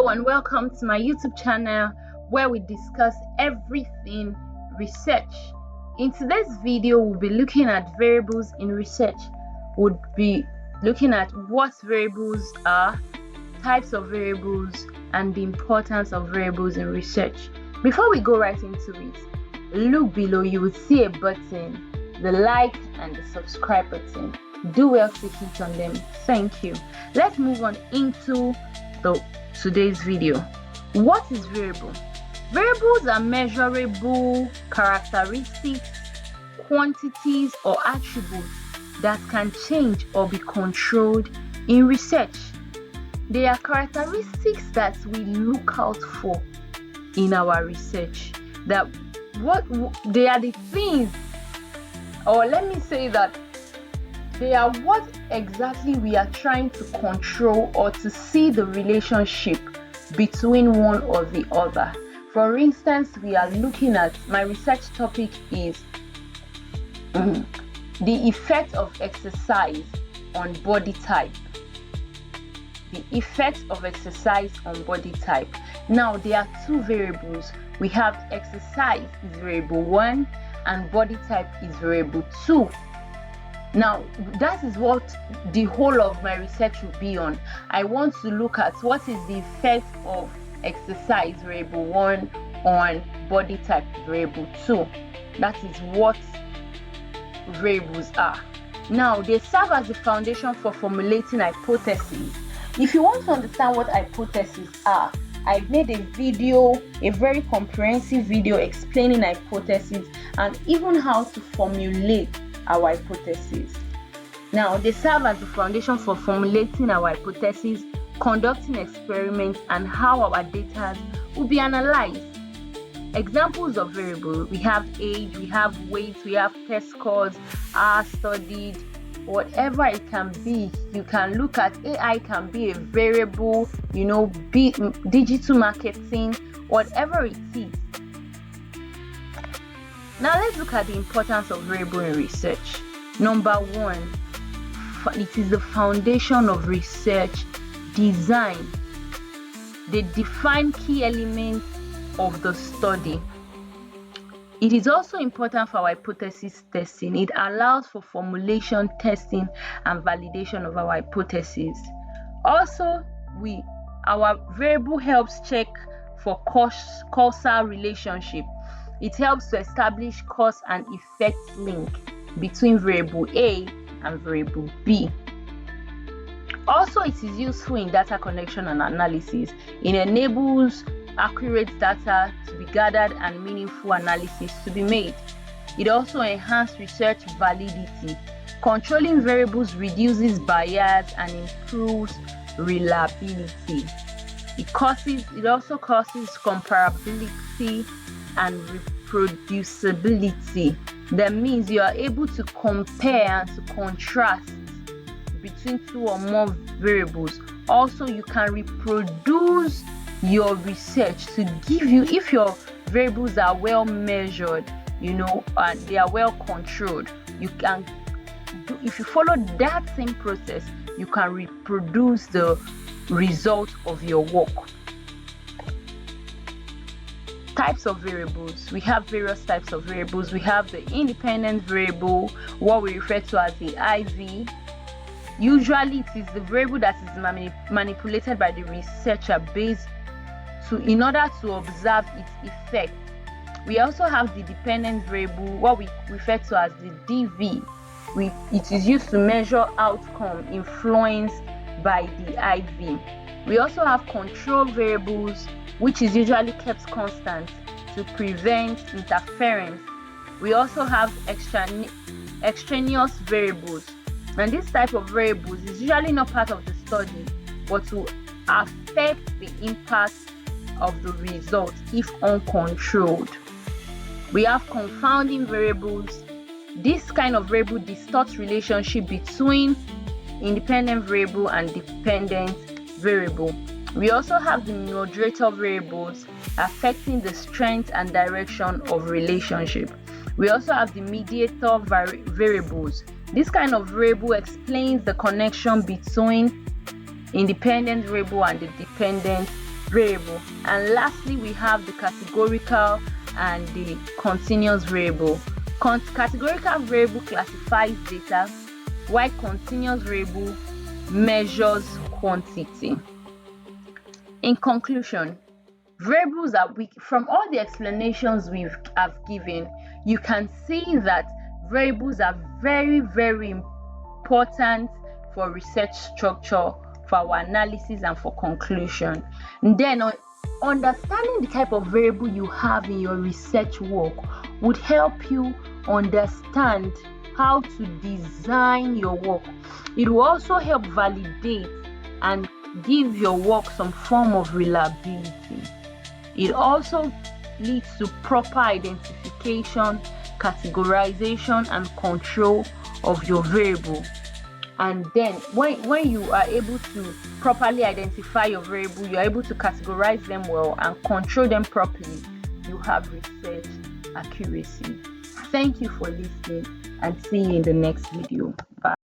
Hello and welcome to my YouTube channel where we discuss everything research. In today's video, we'll be looking at variables in research. We'll be looking at what variables are, types of variables, and the importance of variables in research. Before we go right into it, look below. You will see a button, the like and the subscribe button. Do well to hit on them. Thank you. Let's move on into today's video. What is variable? Variables are measurable characteristics, quantities, or attributes that can change or be controlled in research. They are characteristics that we look out for in our research. They are the things, or let me say that they are what exactly we are trying to control or to see the relationship between one or the other. For instance, we are looking at, my research topic is the effect of exercise on body type. The effect of exercise on body type. Now, there are two variables. We have exercise is variable 1 and body type is variable 2. Now, that is what the whole of my research will be on. I want to look at what is the effect of exercise variable 1 on body type variable 2. That is what variables are. Now, they serve as the foundation for formulating hypotheses. If you want to understand what hypotheses are, I've made a video, a very comprehensive video explaining hypotheses and even how to formulate our hypotheses. Now, they serve as the foundation for formulating our hypotheses, conducting experiments, and how our data will be analyzed. Examples of variables: we have age, we have weight, we have test scores, hours studied, whatever it can be. You can look at AI can be a variable, digital marketing, whatever it is. Now let's look at the importance of variable in research. Number 1, it is the foundation of research design. They define key elements of the study. It is also important for our hypothesis testing. It allows for formulation, testing, and validation of our hypotheses. Also, our variable helps check for causal relationship. It helps to establish cause and effect link between variable A and variable B. Also, it is useful in data collection and analysis. It enables accurate data to be gathered and meaningful analysis to be made. It also enhances research validity. Controlling variables reduces bias and improves reliability. It also causes comparability and reproducibility. That means you are able to compare and to contrast between two or more variables. Also, you can reproduce your research to give you, if your variables are well measured, and they are well controlled, if you follow that same process, you can reproduce the result of your work. Types of variables. We have various types of variables. We have the independent variable, what we refer to as the IV. Usually, it is the variable that is manipulated by the researcher in order to observe its effect. We also have the dependent variable, what we refer to as the DV. It is used to measure outcome influenced by the IV. We also have control variables, which is usually kept constant to prevent interference. We also have extraneous variables, and this type of variables is usually not part of the study but will affect the impact of the result if uncontrolled. We have confounding variables. This kind of variable distorts relationship between independent variable and dependent variable. We also have the moderator variables affecting the strength and direction of relationship. We also have the mediator variables. This kind of variable explains the connection between independent variable and the dependent variable. And lastly, we have the categorical and the continuous variable. Categorical variable classifies data, while continuous variable measures quantity. In conclusion, variables are weak. From all the explanations I've given, you can see that variables are very, very important for research structure, for our analysis, and for conclusion. And then understanding the type of variable you have in your research work would help you understand how to design your work. It will also help validate and give your work some form of reliability. It also leads to proper identification, categorization, and control of your variable. And then when you are able to properly identify your variable, you're able to categorize them well and control them properly, you have research accuracy. Thank you for listening, and see you in the next video. Bye.